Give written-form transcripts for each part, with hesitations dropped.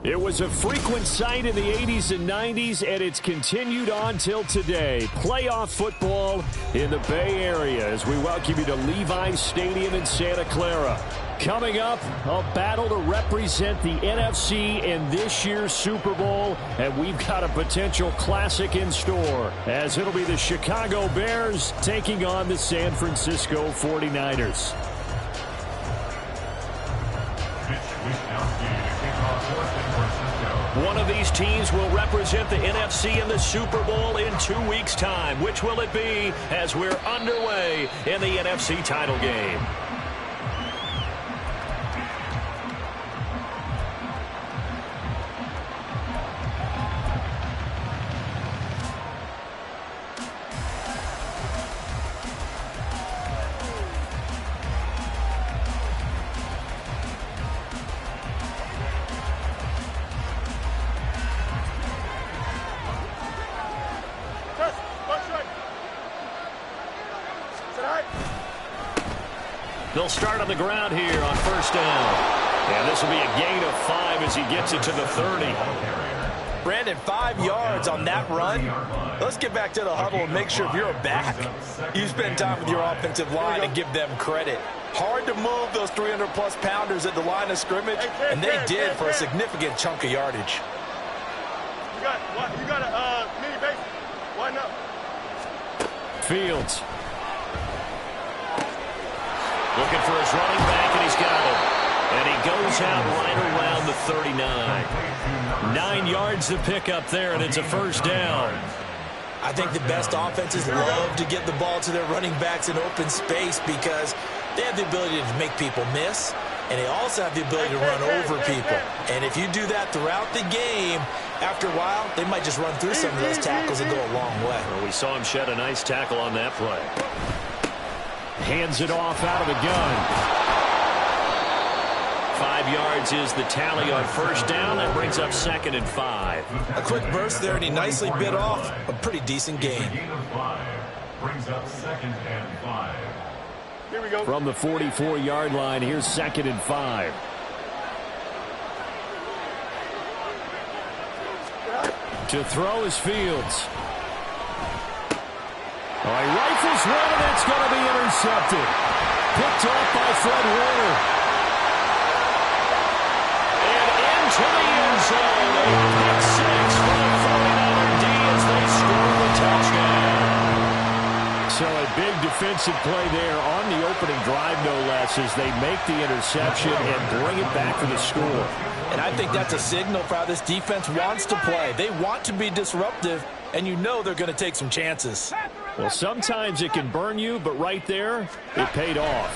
It was a frequent sight in the 80s and 90s, and it's continued on till today. Playoff football in the Bay Area as we welcome you to Levi's Stadium in Santa Clara. Coming up, a battle to represent the NFC in this year's Super Bowl, and we've got a potential classic in store, as it'll be the Chicago Bears taking on the San Francisco 49ers. One of these teams will represent the NFC in the Super Bowl in 2 weeks' time. Which will it be as we're underway in the NFC title game? They'll start on the ground here on first down. And this will be a gain of 5 as he gets it to the 30. Brandon, 5 yards on that run. Let's get back to the huddle and make sure if you're a back, you spend time with your offensive line and give them credit. Hard to move those 300-plus pounders at the line of scrimmage, and they did for a significant chunk of yardage. You got a mini base. Why not? Fields. Looking for his running back, and he's got it. And he goes out right around the 39. 9 yards to pick up there, and it's a first down. I think the best offenses love to get the ball to their running backs in open space because they have the ability to make people miss, and they also have the ability to run over people. And if you do that throughout the game, after a while, they might just run through some of those tackles and go a long way. Well, we saw him shed a nice tackle on that play. Hands it off out of the gun. 5 yards is the tally on first down. That brings up 2nd and 5. A quick burst there, and he nicely bit off a pretty decent gain. Brings up 2nd and 5. Here we go. From the 44-yard line, here's 2nd and 5. To throw is Fields. Oh, he rifles one, and it's going to be intercepted. Picked off by Fred Warner. And into the end zone. A pick 6 for the 49er D as they score the touchdown. So a big defensive play there on the opening drive, no less, as they make the interception and bring it back for the score. And I think that's a signal for how this defense wants to play. They want to be disruptive, and you know they're going to take some chances. Well, sometimes it can burn you, but right there, it paid off.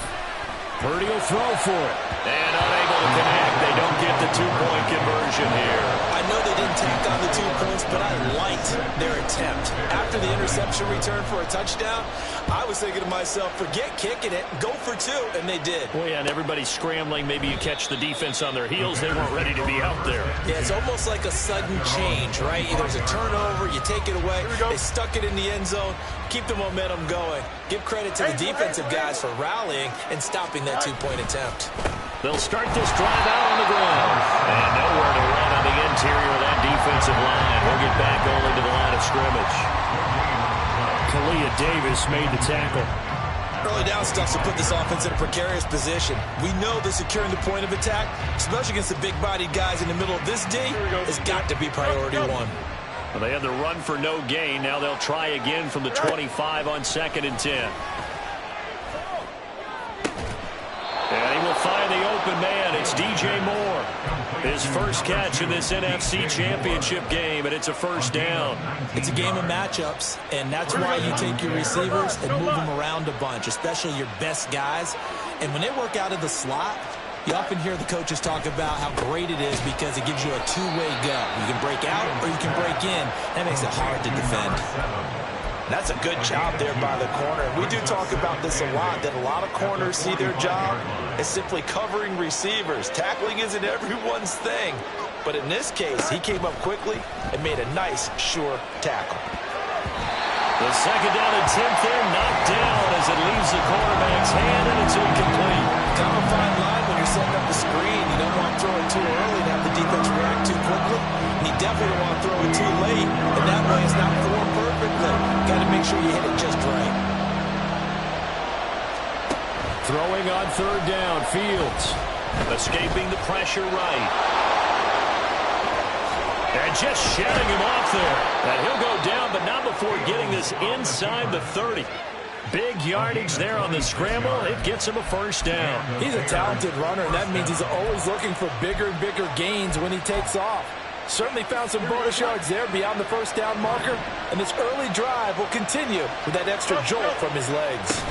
Purdy will throw for it. And unable to connect. They don't get the 2-point conversion here. I know they didn't tack on the 2 points, but I liked their attempt. After the interception return for a touchdown, I was thinking to myself, forget kicking it, go for 2, and they did. Well, yeah, and everybody's scrambling. Maybe you catch the defense on their heels. They weren't ready to be out there. Yeah, it's almost like a sudden change, right? There's a turnover, you take it away. They stuck it in the end zone. Keep the momentum going. Give credit to the defensive guys for rallying and stopping that 2-point attempt. They'll start this drive out on the ground. And nowhere to run on the interior of that defensive line. He'll get back only to the line of scrimmage. Kalia Davis made the tackle. Early down stuff to put this offense in a precarious position. We know that securing the point of attack, especially against the big-bodied guys in the middle of this D, has got to be priority 1. Well, they had the run for no gain. Now they'll try again from the 25 on 2nd and 10. And he will find the open man. It's DJ Moore. His first catch in this NFC Championship game, and it's a first down. It's a game of matchups, and that's why you take your receivers and move them around a bunch, especially your best guys. And when they work out of the slot, you often hear the coaches talk about how great it is because it gives you a two-way go. You can break out or you can break in. That makes it hard to defend. That's a good job there by the corner. We do talk about this a lot, that a lot of corners see their job as simply covering receivers. Tackling isn't everyone's thing. But in this case, he came up quickly and made a nice, sure tackle. The 2nd down and 10th there, knocked down as it leaves the quarterback's hand, and it's incomplete. Kind of a fine line when you're setting up the screen. You don't want to throw it too early and have the defense react too throwing on third down. Fields escaping the pressure right. And just shedding him off there. And he'll go down, but not before getting this inside the 30. Big yardage there on the scramble. It gets him a first down. He's a talented runner, and that means he's always looking for bigger and bigger gains when he takes off. Certainly found some bonus yards there beyond the first down marker, and this early drive will continue with that extra jolt from his legs.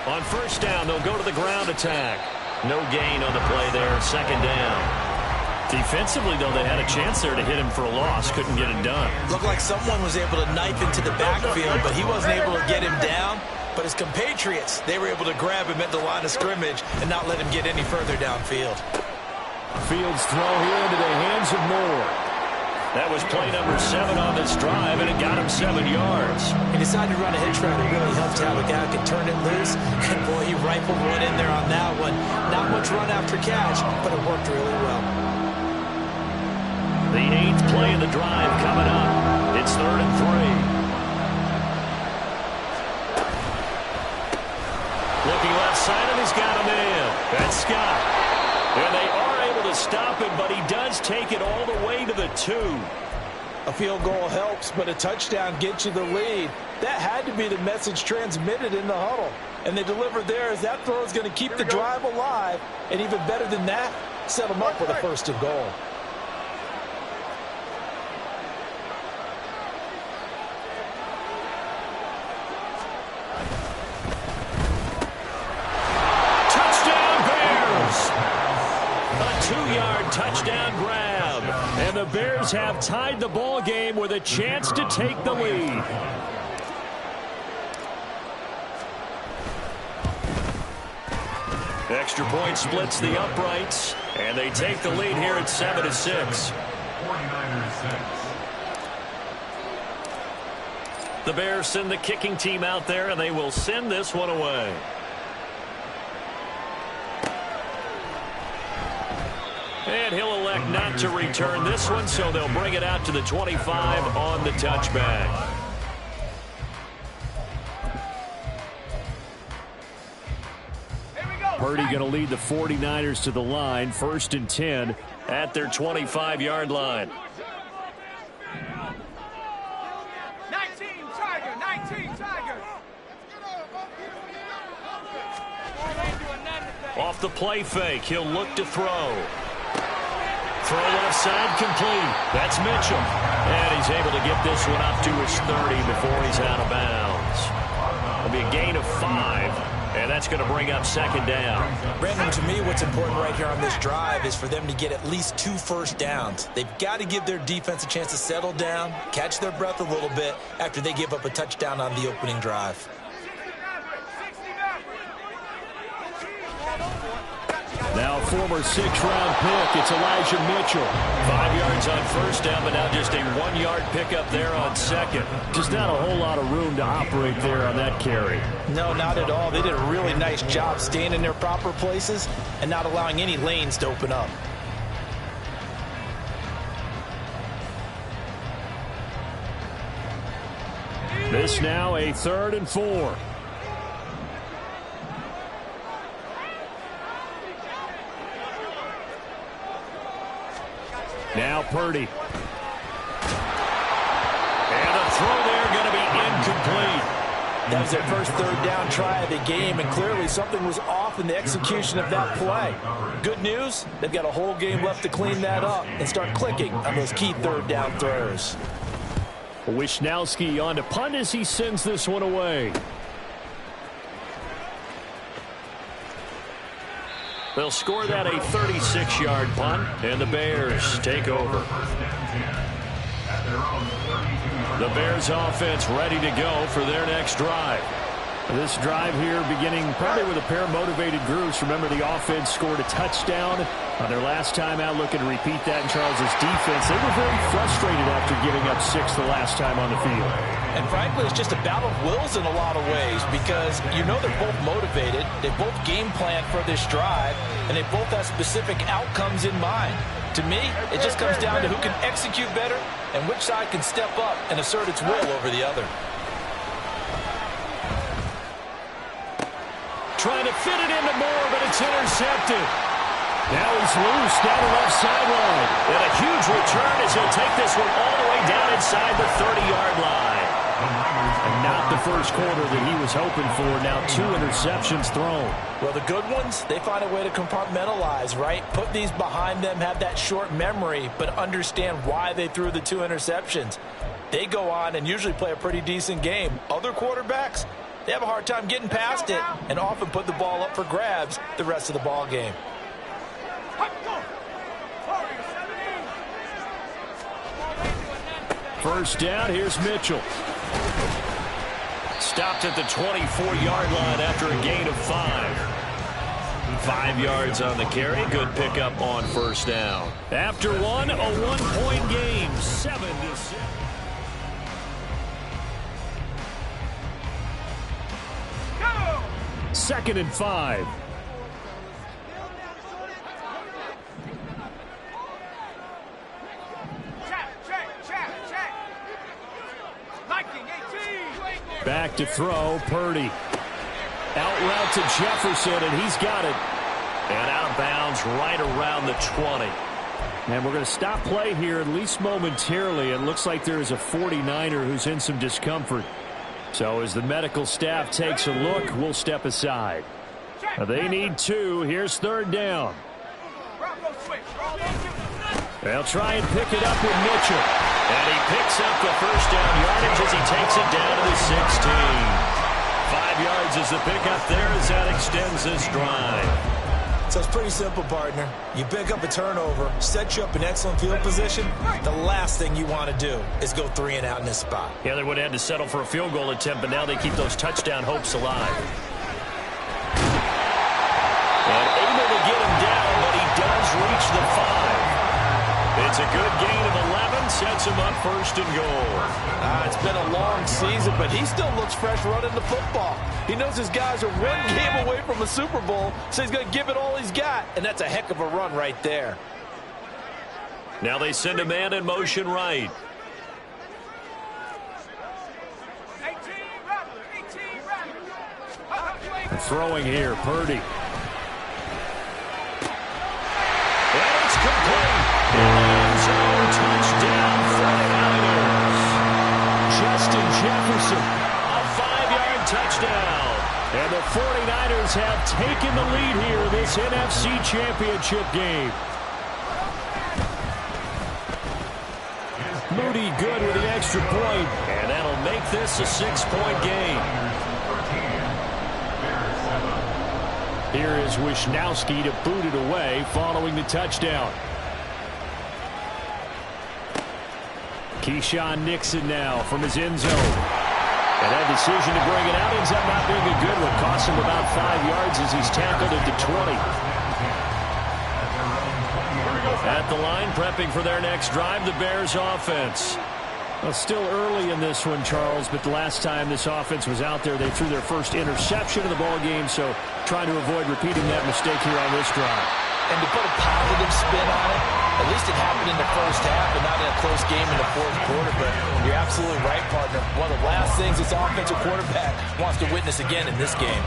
On first down, they'll go to the ground attack. No gain on the play there, second down. Defensively, though, they had a chance there to hit him for a loss. Couldn't get it done. Looked like someone was able to knife into the backfield, but he wasn't able to get him down. But his compatriots, they were able to grab him at the line of scrimmage and not let him get any further downfield. Fields throw here into the hands of Moore. That was play number 7 on this drive, and it got him 7 yards. He decided to run a hitch route. It really helped to have a guy who could turn it loose. And, boy, he rifled one in there on that one. Not much run after catch, but it worked really well. The 8th play of the drive coming up. It's 3rd and 3. Looking left side, and he's got a man. That's Scott. And they are able to stop him, but he does take it all the way to the 2. A field goal helps, but a touchdown gets you the lead. That had to be the message transmitted in the huddle. And they delivered there as that throw is going to keep the drive alive. And even better than that, set them up with a 1st and goal. Touchdown grab. And the Bears have tied the ball game with a chance to take the lead. Extra point splits the uprights, and they take the lead here at 7-6. The Bears send the kicking team out there, and they will send this one away. And he'll elect not to return this one, so they'll bring it out to the 25 on the touchback. Purdy going to lead the 49ers to the line, 1st and 10 at their 25-yard line. 19 Tiger. Off the play fake, he'll look to throw. Throw left side complete. That's Mitchell. And he's able to get this one up to his 30 before he's out of bounds. It'll be a gain of 5, and that's going to bring up 2nd down. Brandon, to me, what's important right here on this drive is for them to get at least 2 first downs. They've got to give their defense a chance to settle down, catch their breath a little bit after they give up a touchdown on the opening drive. Now former 6th-round pick, it's Elijah Mitchell. 5 yards on first down, but now just a 1-yard pickup there on 2nd. Just not a whole lot of room to operate there on that carry. No, not at all. They did a really nice job staying in their proper places and not allowing any lanes to open up. This now a 3rd and 4. Now Purdy. And a throw there going to be incomplete. That was their first 3rd down try of the game, and clearly something was off in the execution of that play. Good news, they've got a whole game left to clean that up and start clicking on those key 3rd down throws. Wisnowski on to punt as he sends this one away. They'll score that a 36-yard punt, and the Bears take over. The Bears offense ready to go for their next drive. This drive here beginning probably with a pair of motivated groups. Remember, the offense scored a touchdown on their last time out, looking to repeat that in Charles's defense. They were very frustrated after giving up 6 the last time on the field. And frankly, it's just a battle of wills in a lot of ways because you know they're both motivated, they both game plan for this drive, and they both have specific outcomes in mind. To me, it just comes down to who can execute better and which side can step up and assert its will over the other. trying to fit it into Moore, but it's intercepted. Now he's loose down the left sideline. And a huge return as he'll take this one all the way down inside the 30-yard line. And not the first quarter that he was hoping for. Now 2 interceptions thrown. Well, the good ones, they find a way to compartmentalize, right? Put these behind them, have that short memory, but understand why they threw the 2 interceptions. They go on and usually play a pretty decent game. Other quarterbacks, they have a hard time getting past it and often put the ball up for grabs the rest of the ball game. First down, here's Mitchell. Stopped at the 24-yard line after a gain of 5. 5 yards on the carry. Good pickup on first down. After one, a 1-point game, 7-6. Second and 5. Back to throw, Purdy. Out route to Jefferson, and he's got it. And out of bounds right around the 20. And we're going to stop play here, at least momentarily. It looks like there is a 49er who's in some discomfort. So as the medical staff takes a look, we'll step aside. They need 2. Here's third down. They'll try and pick it up with Mitchell. And he picks up the first down yardage as he takes it down to the 16. 5 yards is the pickup there as that extends this drive. So it's pretty simple, partner. You pick up a turnover, set you up in excellent field position. The last thing you want to do is go 3 and out in this spot. Yeah, they would have had to settle for a field goal attempt, but now they keep those touchdown hopes alive. And able to get him down, but he does reach the 5. It's a good gain of 11, sets him up first and goal. It's been a long season, but he still looks fresh running the football. He knows his guys are 1 game away from a Super Bowl, so he's going to give it all he's got, and that's a heck of a run right there. Now they send a man in motion right. 18 Throwing here, Purdy. And it's complete. End zone touchdown, 49ers. Justin Jefferson, a 5-yard touchdown. And the 49ers have taken the lead here in this NFC Championship game. Moody good with the extra point, and that'll make this a 6-point game. Here is Wisnowski to boot it away following the touchdown. Keyshawn Nixon now from his end zone. And that decision to bring it out ends up not being a good one. Costs him about 5 yards as he's tackled at the 20. At the line, prepping for their next drive, the Bears offense. Well, still early in this one, Charles, but the last time this offense was out there, they threw their first interception of the ball game, so trying to avoid repeating that mistake here on this drive. And to put a positive spin on it, at least it happened in the first half and not in a close game in the fourth quarter, but you're absolutely right, partner. One of the last things this offensive quarterback wants to witness again in this game.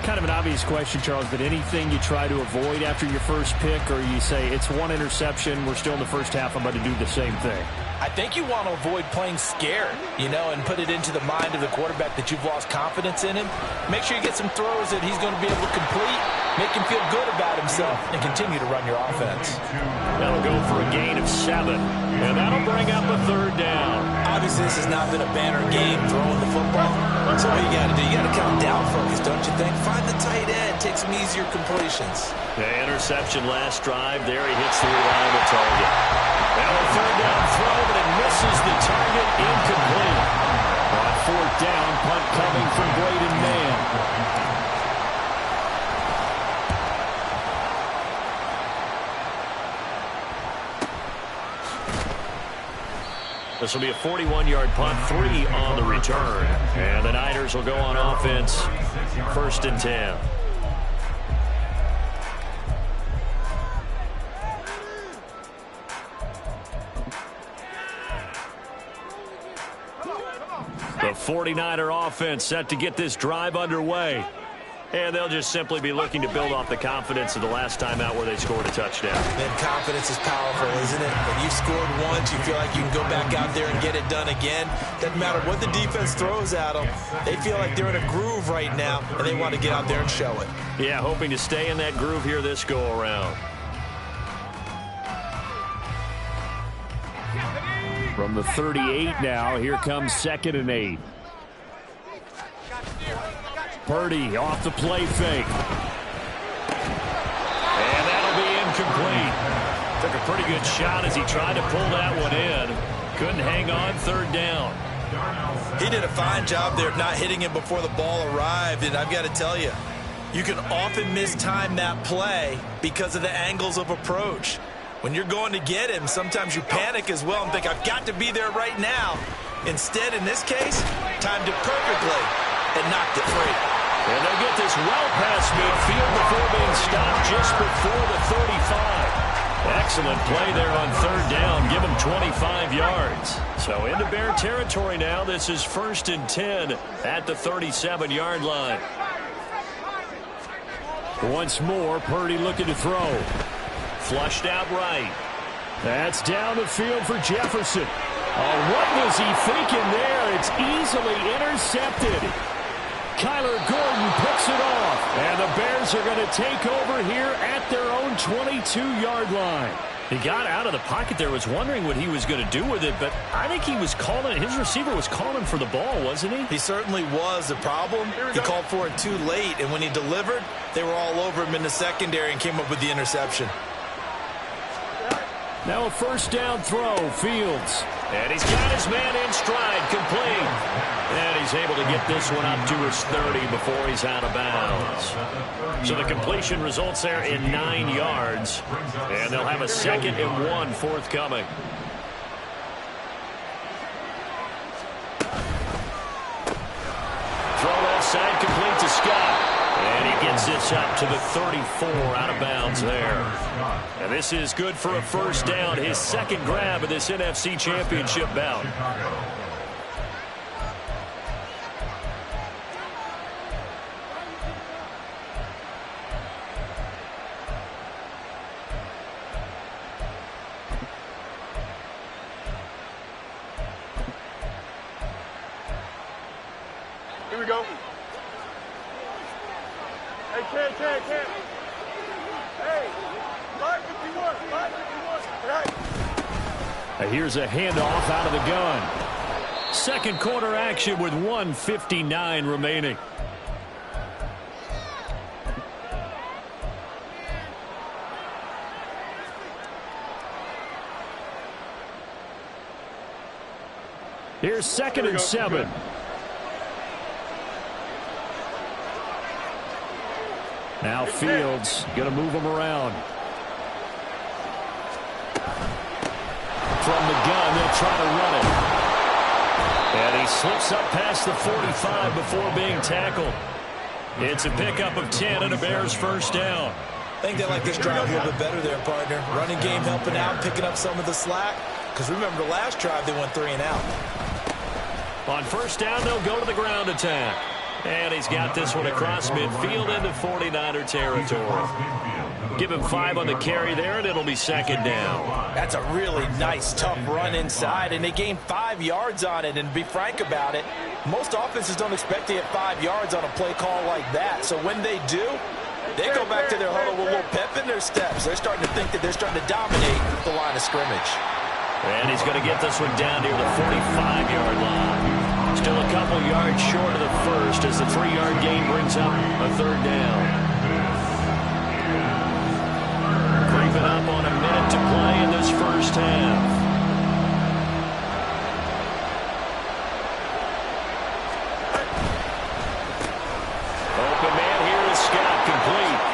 Kind of an obvious question, Charles, but anything you try to avoid after your first pick, or you say it's 1 interception, we're still in the first half, I'm going to do the same thing? I think you want to avoid playing scared, and put it into the mind of the quarterback that you've lost confidence in him. Make sure you get some throws that he's going to be able to complete, make him feel good about himself, and continue to run your offense. That'll go for a gain of 7, and that'll bring up a third down. Obviously, this has not been a banner game throwing the football. So what you got to do, you got to come down focused, don't you think? Find the tight end, take some easier completions. The interception last drive. There he hits the reliable target. Now a third down throw, but it misses the target, incomplete. On fourth down, punt coming from Braden Mann. This will be a 41-yard punt, 3 on the return. And the Niners will go on offense, 1st and 10. The 49er offense set to get this drive underway. And they'll just simply be looking to build off the confidence of the last time out where they scored a touchdown. And confidence is powerful, isn't it? When you've scored once, you feel like you can go back out there and get it done again. Doesn't matter what the defense throws at them. They feel like they're in a groove right now, and they want to get out there and show it. Yeah, hoping to stay in that groove here this go-around. From the 38 now, here comes 2nd and 8. Purdy off the play fake. And that'll be incomplete. Took a pretty good shot as he tried to pull that one in. Couldn't hang on 3rd down. He did a fine job there of not hitting him before the ball arrived. And I've got to tell you, you can often mistime that play because of the angles of approach. When you're going to get him, sometimes you panic as well and think, I've got to be there right now. Instead, in this case, timed it perfectly and knocked it free. And they'll get this well past midfield before being stopped just before the 35. Excellent play there on 3rd down. Give them 25 yards. So into Bear territory now. This is 1st and 10 at the 37-yard line. Once more, Purdy looking to throw. Flushed out right. That's down the field for Jefferson. Oh, what was he thinking there? It's easily intercepted. Kyler Gordon picks it off. And the Bears are going to take over here at their own 22-yard line. He got out of the pocket there, was wondering what he was going to do with it, but I think he was calling, his receiver was calling for the ball, wasn't he? He certainly was. The problem, he called for it too late, and when he delivered, they were all over him in the secondary and came up with the interception. Now a 1st down throw, Fields. And he's got his man in stride, complete. And he's able to get this one up to his 30 before he's out of bounds. So the completion results there in 9 yards. And they'll have a 2nd and 1 forthcoming. Throw left side, complete to Scott. And he gets this up to the 34, out of bounds there. And this is good for a 1st down, his 2nd grab of this NFC Championship bout. Here we go. Hey, Cam. Hey, 551. Hey. Here's a handoff out of the gun. 2nd quarter action with 1:59 remaining. Here's 2nd and 7. Now Fields going to move him around. From the gun, they'll try to run it. And he slips up past the 45 before being tackled. It's a pickup of 10 and a Bears 1st down. I think they like this drive a little bit better there, partner. Running game helping out, picking up some of the slack. Because remember, the last drive, they went 3 and out. On 1st down, they'll go to the ground attack. And he's got this one across midfield into 49er territory. Give him 5 on the carry there, and it'll be 2nd down. That's a really nice, tough run inside, and they gained 5 yards on it. And to be frank about it, most offenses don't expect to get 5 yards on a play call like that. So when they do, they go back to their huddle with a little pep in their steps. They're starting to think that they're starting to dominate the line of scrimmage. And he's going to get this one down near the 45-yard line. Still a couple yards short of the 1st as the 3-yard gain brings up a 3rd down. Creeping up on a minute to play in this 1st half. Open man here is Scott, complete.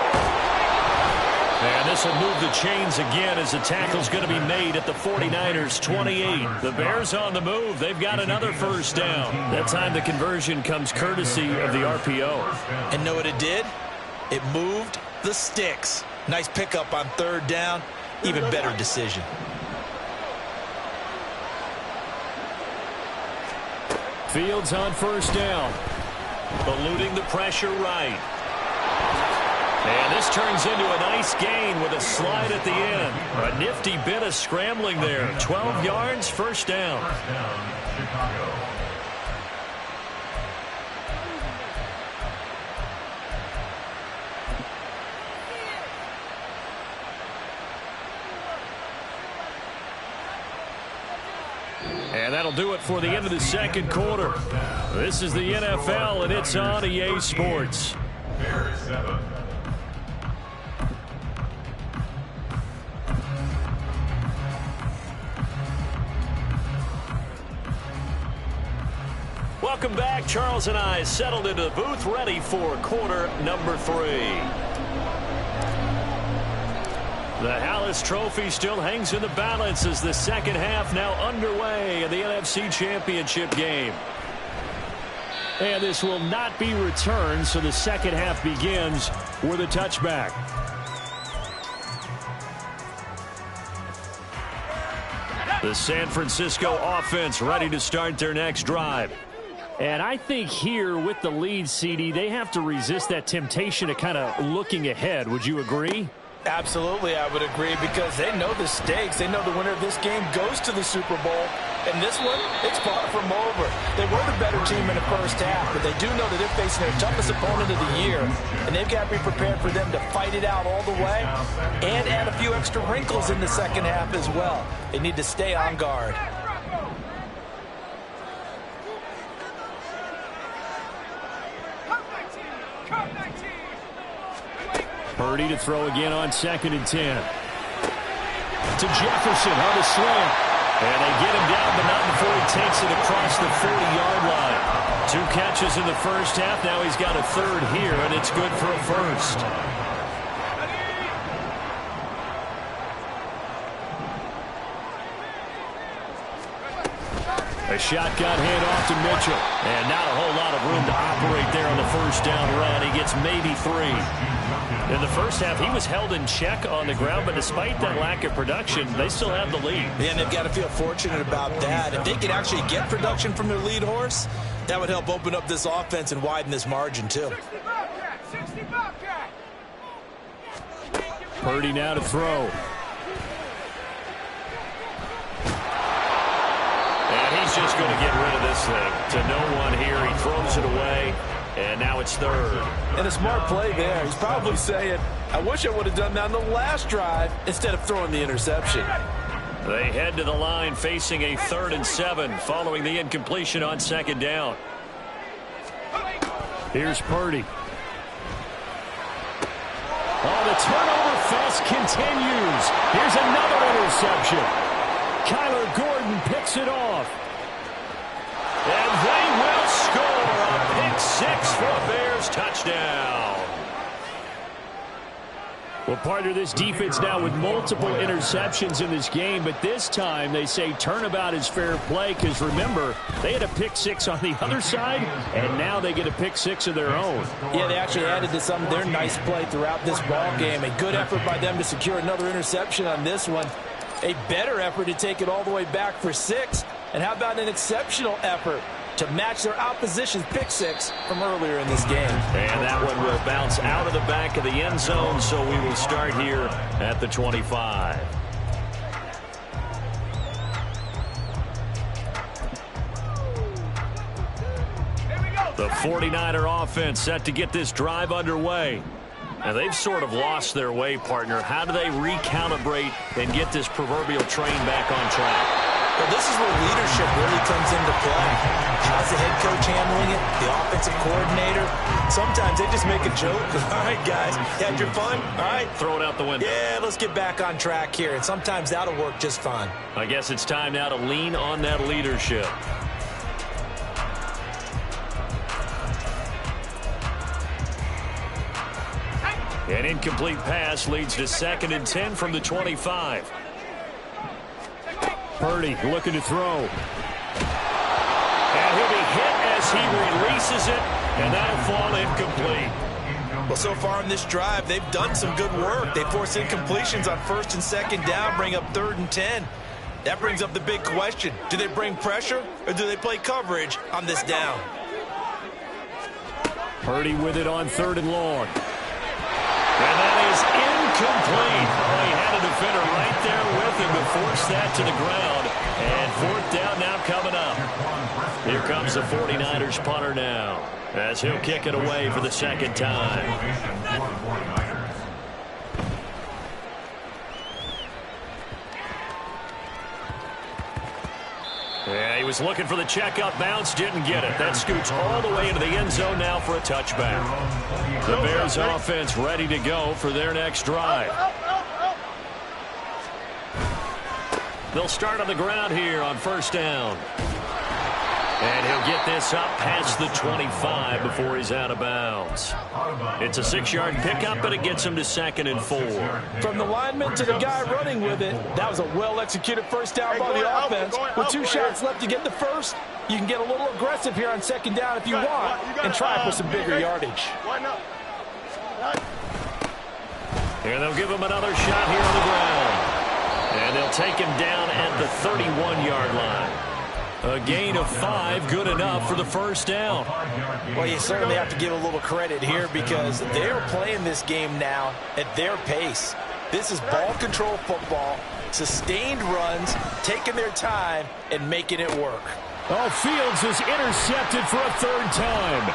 And this will move the chains again as the tackle's going to be made at the 49ers 28. The Bears on the move. They've got another 1st down. That time the conversion comes courtesy of the RPO. And know what it did? It moved the sticks. Nice pickup on 3rd down. Even better decision. Fields on 1st down. Eluding the pressure right. And this turns into a nice gain with a slide at the end. A nifty bit of scrambling there. 12 yards, first down. First down, Chicago. And that'll do it for the end of the second quarter. This is the NFL, and it's on EA Sports. Bears 7. Welcome back. Charles and I settled into the booth, ready for quarter number 3. The Hallis Trophy still hangs in the balance as the second half now underway in the NFC Championship game. And this will not be returned, so the second half begins with a touchback. The San Francisco offense ready to start their next drive. And I think here with the lead, CD, they have to resist that temptation to kind of looking ahead. Would you agree? Absolutely, I would agree, because they know the stakes. They know the winner of this game goes to the Super Bowl. And this one, it's far from over. They were the better team in the first half, but they do know that they're facing their toughest opponent of the year. And they've got to be prepared for them to fight it out all the way and add a few extra wrinkles in the second half as well. They need to stay on guard. Purdy to throw again on 2nd and 10. To Jefferson on the slant. And they get him down, but not before he takes it across the 40-yard line. 2 catches in the first half. Now he's got a third here, and it's good for a first. A shotgun handoff to Mitchell. And not a whole lot of room to operate there on the first down run. He gets maybe 3. In the first half, he was held in check on the ground, but despite that lack of production, they still have the lead. Yeah, and they've got to feel fortunate about that. If they could actually get production from their lead horse, that would help open up this offense and widen this margin, too. Purdy now to throw. And he's just going to get rid of this thing. To no one here. He throws it away. And now it's 3rd. And a smart play there. He's probably saying, I wish I would have done that on the last drive instead of throwing the interception. They head to the line facing a 3rd and 7 following the incompletion on 2nd down. Here's Purdy. Oh, the turnover fest continues. Here's another interception. Kyler Gordon picks it off. And they will score a pick 6 for a Bears touchdown. Well, partner, this defense now with multiple interceptions in this game, but this time they say turnabout is fair play because, remember, they had a pick 6 on the other side, and now they get a pick 6 of their own. Yeah, they actually added to some of their nice play throughout this ball game. A good effort by them to secure another interception on this one. A better effort to take it all the way back for 6. And how about an exceptional effort to match their opposition's pick 6 from earlier in this game. And that one will bounce out of the back of the end zone, so we will start here at the 25. The 49er offense set to get this drive underway. Now, they've sort of lost their way, partner. How do they recalibrate and get this proverbial train back on track? Well, this is where leadership really comes into play. How's the head coach handling it? The offensive coordinator? Sometimes they just make a joke. All right, guys, you had your fun? All right. Throw it out the window. Yeah, let's get back on track here. And sometimes that'll work just fine. I guess it's time now to lean on that leadership. An incomplete pass leads to 2nd and 10 from the 25. Purdy looking to throw. And he'll be hit as he releases it, and that'll fall incomplete. Well, so far in this drive, they've done some good work. They force incompletions on 1st and 2nd down, bring up 3rd and 10. That brings up the big question. Do they bring pressure, or do they play coverage on this down? Purdy with it on 3rd and long. And that is incomplete. Oh, he had a defender right there with him to force that to the ground. And fourth down now coming up. Here comes the 49ers punter now, as he'll kick it away for the second time. Yeah, he was looking for the checkup bounce, didn't get it. That scoots all the way into the end zone now for a touchback. The Bears offense ready to go for their next drive. They'll start on the ground here on first down. And he'll get this up past the 25 before he's out of bounds. It's a 6-yard pickup, and it gets him to 2nd and 4. From the lineman to the guy running with it, that was a well-executed first down by the offense. With 2 shots left to get the first, you can get a little aggressive here on second down if you want and try for some bigger yardage. And they'll give him another shot here on the ground. And they'll take him down at the 31-yard line. A gain of 5, good enough for the first down. Well, you certainly have to give a little credit here because they're playing this game now at their pace. This is ball control football, sustained runs, taking their time, and making it work. Oh, Fields is intercepted for a 3rd time.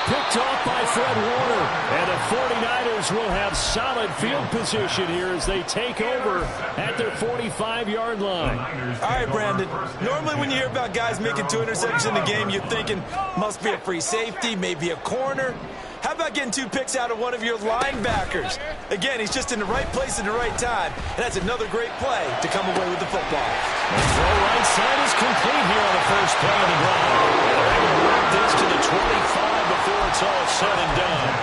Picked off by Fred Warner. And the 49ers will have solid field position here as they take over at their 45-yard line. All right, Brandon. Normally when you hear about guys making 2 interceptions in the game, you're thinking must be a free safety, maybe a corner. How about getting 2 picks out of one of your linebackers? Again, he's just in the right place at the right time, and that's another great play to come away with the football. The throw right side is complete here on the first play of the drive. They're able to work this to the 25 before it's all said and done.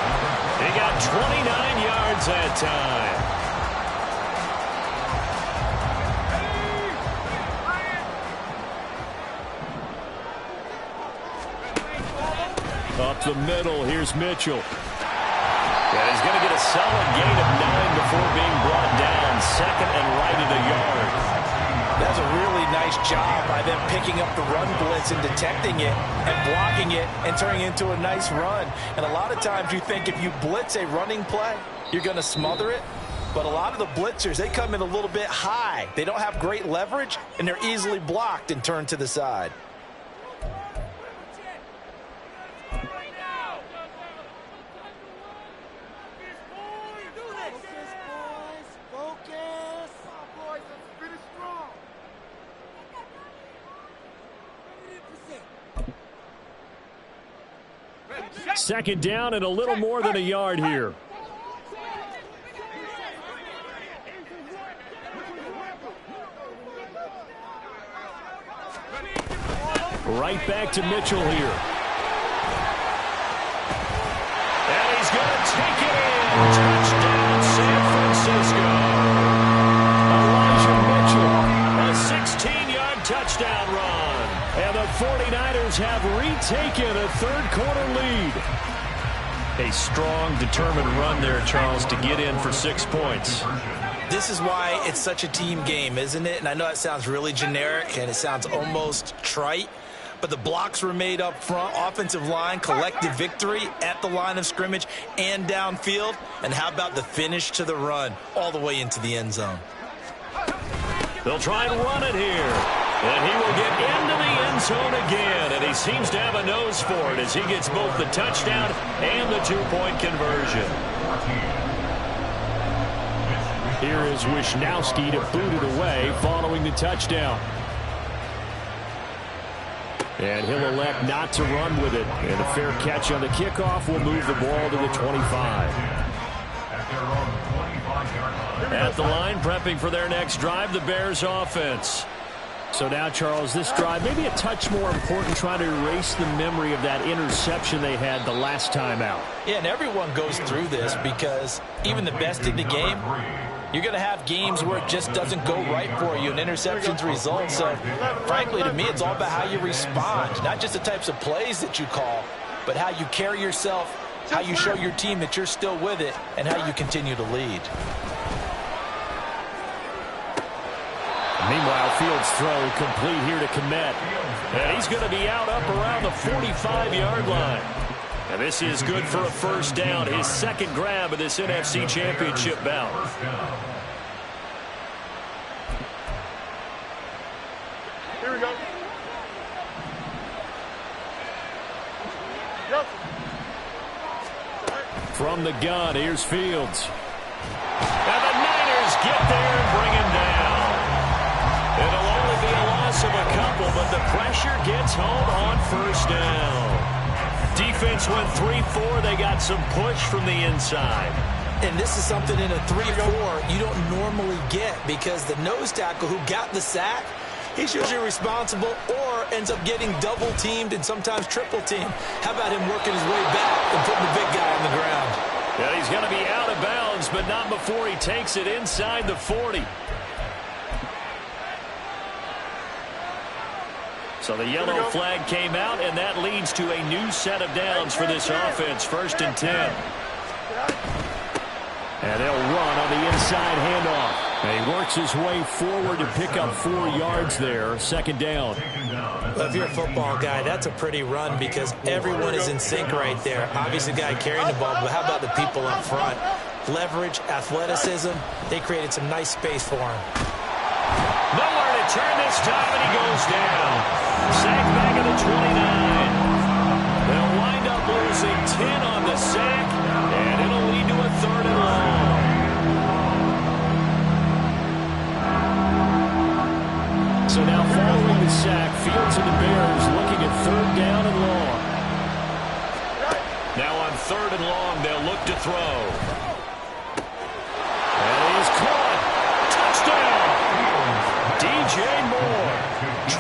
He got 29 yards that time. Up the middle, here's Mitchell. And he's going to get a solid gain of 9 before being brought down. 2nd and right at a yard. That's a really nice job by them picking up the run blitz and detecting it and blocking it and turning it into a nice run. And a lot of times you think if you blitz a running play, you're going to smother it. But a lot of the blitzers, they come in a little bit high. They don't have great leverage, and they're easily blocked and turned to the side. Second down and a little more than a yard here. Right back to Mitchell here. And he's going to take it in. Touchdown, San Francisco. Elijah Mitchell, a 16-yard touchdown run. And the 49ers have retaken a third-quarter lead. A strong, determined run there, Charles, to get in for 6 points. This is why it's such a team game, isn't it? And I know it sounds really generic and it sounds almost trite, but the blocks were made up front, offensive line, collective victory at the line of scrimmage and downfield. And how about the finish to the run all the way into the end zone? They'll try and run it here. And he will get into the end zone again. And he seems to have a nose for it as he gets both the touchdown and the 2-point conversion. Here is Wisnowski to boot it away following the touchdown. And he'll elect not to run with it. And a fair catch on the kickoff will move the ball to the 25. At the line, prepping for their next drive, the Bears offense. So now, Charles, this drive maybe a touch more important, trying to erase the memory of that interception they had the last time out. Yeah, and everyone goes through this because even the best in the game, you're going to have games where it just doesn't go right for you and interceptions result. So, frankly, to me, it's all about how you respond, not just the types of plays that you call, but how you carry yourself, how you show your team that you're still with it, and how you continue to lead. Meanwhile, Fields' throw complete here to Kmet. And he's going to be out up around the 45-yard line. And this is good for a first down. His second grab of this NFC Championship bout. Here we go. Yep. From the gun, here's Fields. And the Niners get there and bring him down. It'll only be a loss of a couple, but the pressure gets home on first down. Defense went 3-4. They got some push from the inside. And this is something in a 3-4 you don't normally get, because the nose tackle who got the sack, he's usually responsible or ends up getting double-teamed and sometimes triple-teamed. How about him working his way back and putting the big guy on the ground? Yeah, he's going to be out of bounds, but not before he takes it inside the 40. So the yellow flag came out, and that leads to a new set of downs for this offense. 1st and 10. And they'll run on the inside handoff. And he works his way forward to pick up 4 yards there. 2nd down. Well, if you're a football guy, that's a pretty run because everyone is in sync right there. Obviously, the guy carrying the ball, but how about the people up front? Leverage, athleticism, they created some nice space for him. Nowhere to turn this time, and he goes down. Sack back at the 29. They'll wind up losing 10 on the sack, and it'll lead to a 3rd and long. So now following the sack, Fields and the Bears looking at 3rd down and long. Now on 3rd and long, they'll look to throw. And he's caught. Touchdown! DJ Moore,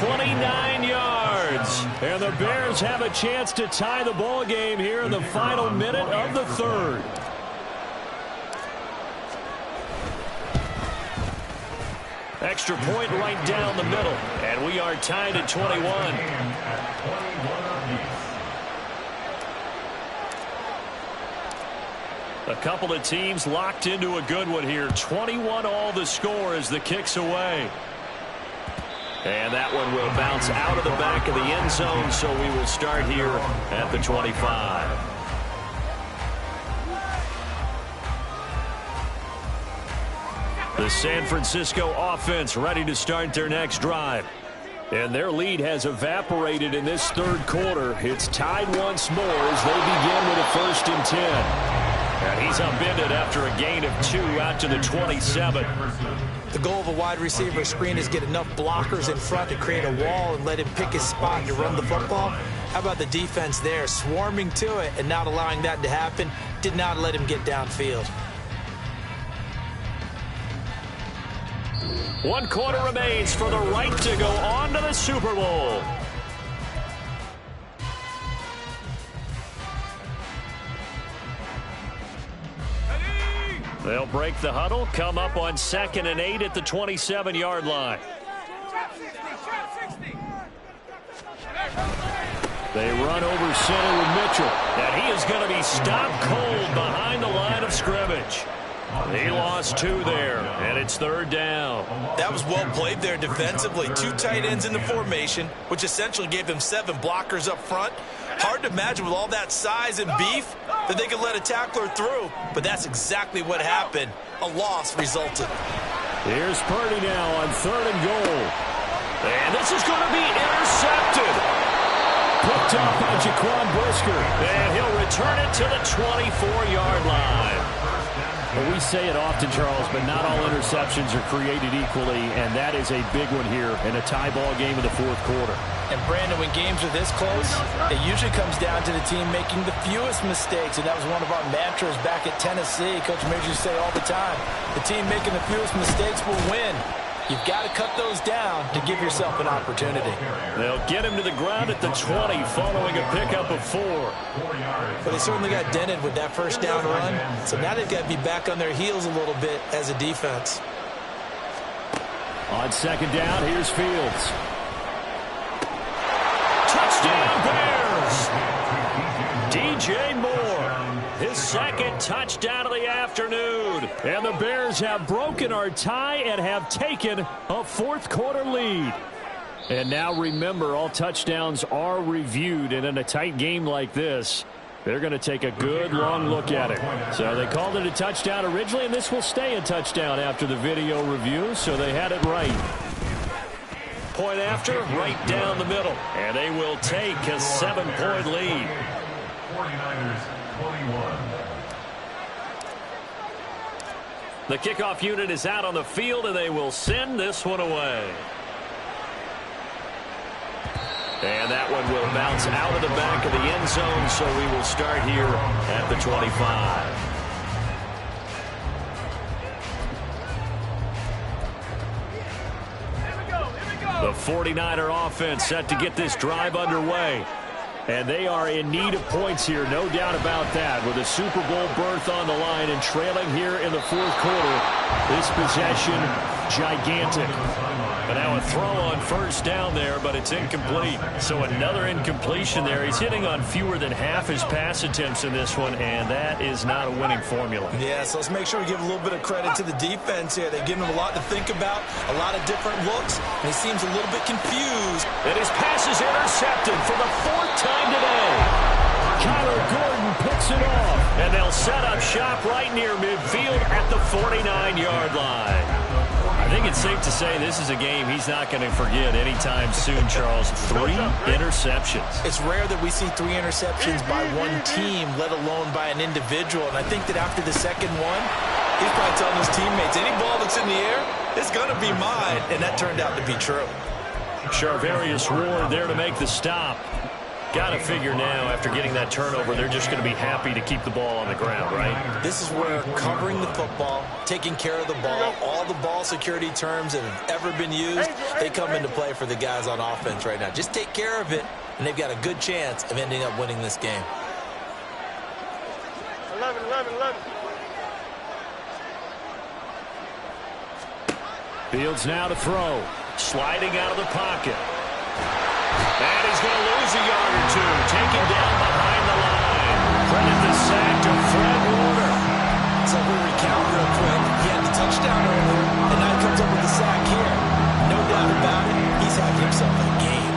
29 yards. And the Bears have a chance to tie the ball game here in the final minute of the 3rd. Extra point right down the middle. And we are tied at 21. A couple of teams locked into a good one here. 21 all the score as the kick's away. And that one will bounce out of the back of the end zone, so we will start here at the 25. The San Francisco offense ready to start their next drive. And their lead has evaporated in this 3rd quarter. It's tied once more as they begin with a 1st and 10. And he's upended after a gain of 2 out to the 27. The goal of a wide receiver screen is get enough blockers in front to create a wall and let him pick his spot to run the football. How about the defense there, swarming to it and not allowing that to happen? Did not let him get downfield. 1 quarter remains for the right to go on to the Super Bowl. They'll break the huddle, come up on 2nd and 8 at the 27-yard line. They run over center with Mitchell, and he is going to be stopped cold behind the line of scrimmage. He lost 2 there, and it's 3rd down. That was well played there defensively. 2 tight ends in the formation, which essentially gave them 7 blockers up front. Hard to imagine with all that size and beef that they could let a tackler through, but that's exactly what happened. A loss resulted. Here's Purdy now on 3rd and goal. And this is going to be intercepted. Picked up by Jaquan Brisker, and he'll return it to the 24-yard line. Well, we say it often, Charles, but not all interceptions are created equally, and that is a big one here in a tie ball game in the 4th quarter. And, Brandon, when games are this close, it usually comes down to the team making the fewest mistakes, and that was one of our mantras back at Tennessee. Coach Major used to say all the time, the team making the fewest mistakes will win. You've got to cut those down to give yourself an opportunity. They'll get him to the ground at the 20 following a pickup of 4. But they certainly got dented with that 1st down run, so now they've got to be back on their heels a little bit as a defense. On 2nd down, here's Fields. Touchdown Bears! DJ Moore, his 2nd touchdown of the afternoon. And the Bears have broken our tie and have taken a 4th quarter lead. And now remember, all touchdowns are reviewed, and in a tight game like this, They're going to take a good long look at it. So they called it a touchdown originally, and this will stay a touchdown after the video review, so they had it right. Point after, right down the middle. And they will take a 7-point lead. 49ers 21. The kickoff unit is out on the field, and they will send this one away. And that one will bounce out of the back of the end zone, so we will start here at the 25. The 49er offense set to get this drive underway. And they are in need of points here, no doubt about that. With a Super Bowl berth on the line and trailing here in the fourth quarter, this possession, gigantic. But now a throw on first down there, but it's incomplete. So another incompletion there. He's hitting on fewer than half his pass attempts in this one, and that is not a winning formula. Yeah, so let's make sure we give a little bit of credit to the defense here. They've given him a lot to think about, a lot of different looks, and he seems a little bit confused. And his pass is intercepted for the fourth time today. Kyler Gordon picks it off, and they'll set up shop right near midfield at the 49-yard line. I think it's safe to say this is a game he's not going to forget anytime soon, Charles. 3 interceptions. It's rare that we see 3 interceptions by one team, let alone by an individual. And I think that after the second one, he's probably telling his teammates, any ball that's in the air, it's going to be mine. And that turned out to be true. Charvarius Ward there to make the stop. Got to figure now, after getting that turnover, they're just going to be happy to keep the ball on the ground, right? This is where covering the football, taking care of the ball, all the ball security terms that have ever been used, they come into play for the guys on offense right now. Just take care of it, and they've got a good chance of ending up winning this game. 11. Fields now to throw. Sliding out of the pocket. And he's going to lose a yard or two. Taken down behind the line. Credit the sack to Fred Warner. So we recount real quick. He had the touchdown earlier, and now he comes up with the sack here. No doubt about it, he's having himself a game.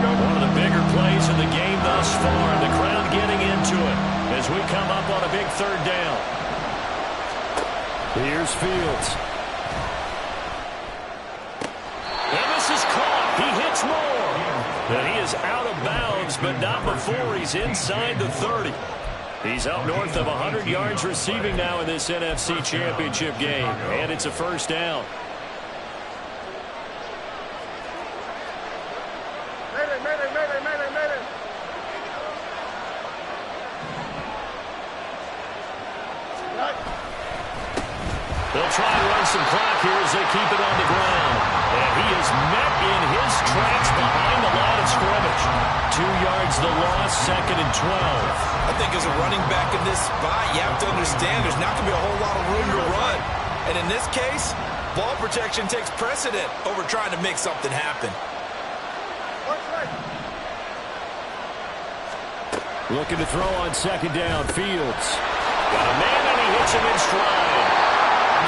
One of the bigger plays in the game thus far. The crowd getting into it as we come up on a big third down. Here's Fields. And this is caught. He hits more. And he is out of bounds, but not before he's inside the 30. He's up north of 100 yards receiving now in this NFC Championship game. And it's a first down. Mayday. They'll try to run some clock here as they keep it on the ground. And he is met in his tracks behind the line of scrimmage. 2 yards the loss, 2nd and 12. I think as a running back in this spot, you have to understand there's not going to be a whole lot of room to run. And in this case, ball protection takes precedent over trying to make something happen. Looking to throw on 2nd down. Fields. Got a man and he hits him in stride.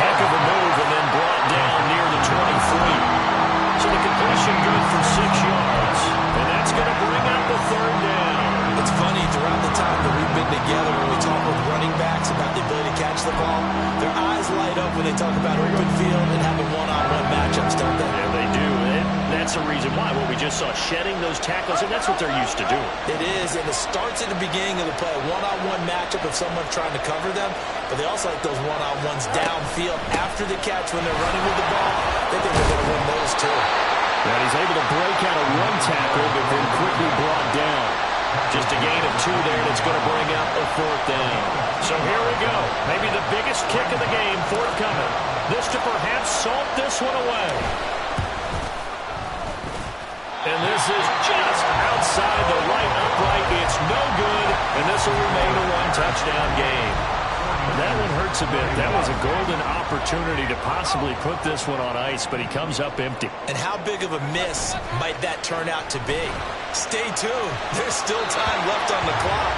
Heck of a move and then brought down near the 23. So the completion good for 6 yards. And that's going to bring up the 3rd down. It's funny, throughout the time that we've been together when we talk with running backs about the ability to catch the ball, their eyes light up when they talk about open field and having one-on-one matchups, don't they? Yeah, they do. And that's the reason why. What we just saw, shedding those tackles, and that's what they're used to doing. It is, and it starts at the beginning of the play. One-on-one matchup of someone trying to cover them, but they also like those one-on-ones downfield after the catch when they're running with the ball. They think they're going to win those too. And he's able to break out a run tackle, but then quickly brought down. Just a gain of 2 there, and it's going to bring up a 4th down. So here we go. Maybe the biggest kick of the game forthcoming. This to perhaps salt this one away. And this is just outside the right upright. It's no good, and this will remain a 1-touchdown game. That one hurts a bit. That was a golden opportunity to possibly put this one on ice, but he comes up empty. And how big of a miss might that turn out to be? Stay tuned. There's still time left on the clock.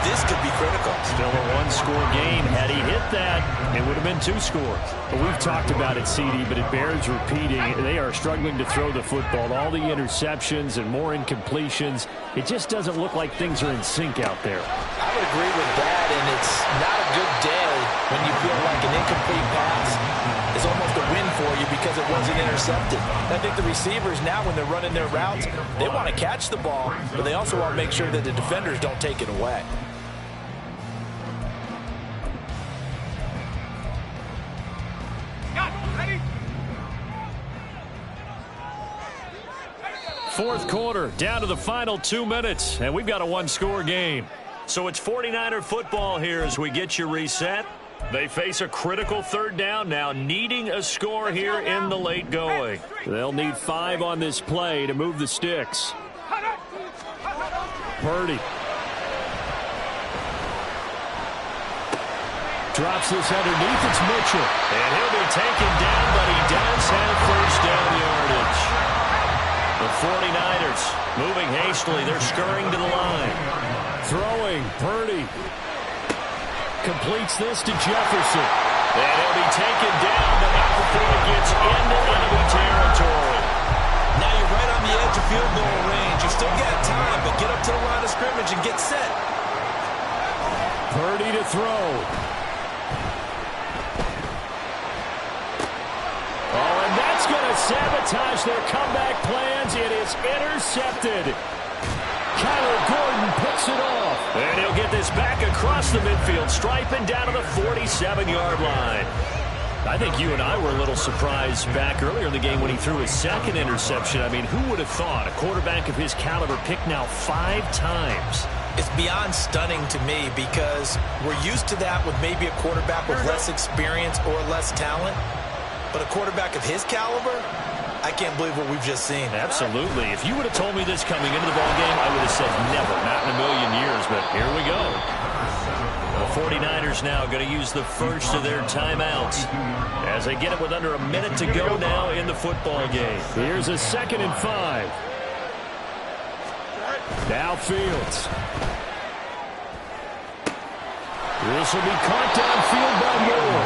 This could be critical. Still a 1-score game. Had he hit that, It would have been 2 scores. But we've talked about it, CD, but it bears repeating. They are struggling to throw the football. All the interceptions and more incompletions. It just doesn't look like things are in sync out there. I would agree with that, and it's not a good day when you feel like an incomplete pass is almost a win for you because it wasn't intercepted. I think the receivers now, when they're running their routes, they want to catch the ball, but they also want to make sure that the defenders don't take it away. Fourth quarter, down to the final 2 minutes, and we've got a 1-score game. So it's 49er football here as we get you reset. They face a critical 3rd down now, needing a score here in the late going. They'll need 5 on this play to move the sticks. Purdy. Drops this underneath. It's Mitchell. And he'll be taken down, but he does have first down yardage. The 49ers moving hastily. They're scurrying to the line. Throwing. Purdy. Completes this to Jefferson. And he'll be taken down, but not before it gets into enemy territory. Now you're right on the edge of field goal range. You still got time, but get up to the line of scrimmage and get set. Purdy to throw. Oh, and that's going to sabotage their comeback plans. It is intercepted. Kyler Gordon picks it off. And he'll get this back across the midfield stripe and down to the 47-yard line. I think you and I were a little surprised back earlier in the game when he threw his 2nd interception. I mean, who would have thought a quarterback of his caliber picked now 5 times? It's beyond stunning to me because we're used to that with maybe a quarterback with less experience or less talent. But a quarterback of his caliber, I can't believe what we've just seen. Absolutely. If you would have told me this coming into the ballgame, I would have said never, not in a million years, but here we go. The 49ers now going to use the first of their timeouts as they get it with under a minute to go now in the football game. Here's a 2nd and 5. Now Fields. This will be caught downfield by Moore.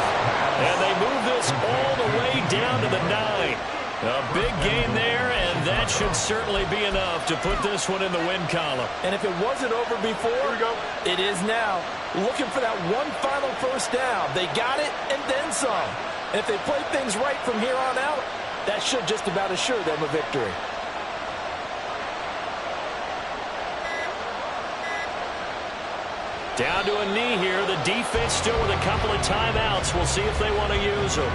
And they move this all the way down to the 9. A big gain there, and that should certainly be enough to put this one in the win column. And if it wasn't over before, it is now. Looking for that one final first down. They got it and then some. And if they play things right from here on out, that should just about assure them a victory. Down to a knee here. The defense still with a couple of timeouts. We'll see if they want to use them.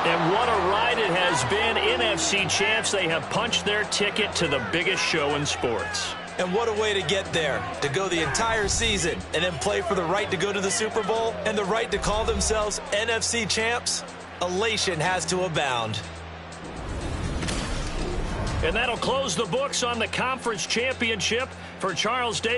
And what a ride it has been. NFC champs, they have punched their ticket to the biggest show in sports. And what a way to get there, to go the entire season and then play for the right to go to the Super Bowl and the right to call themselves NFC champs. Elation has to abound. And that'll close the books on the conference championship for Charles Davis.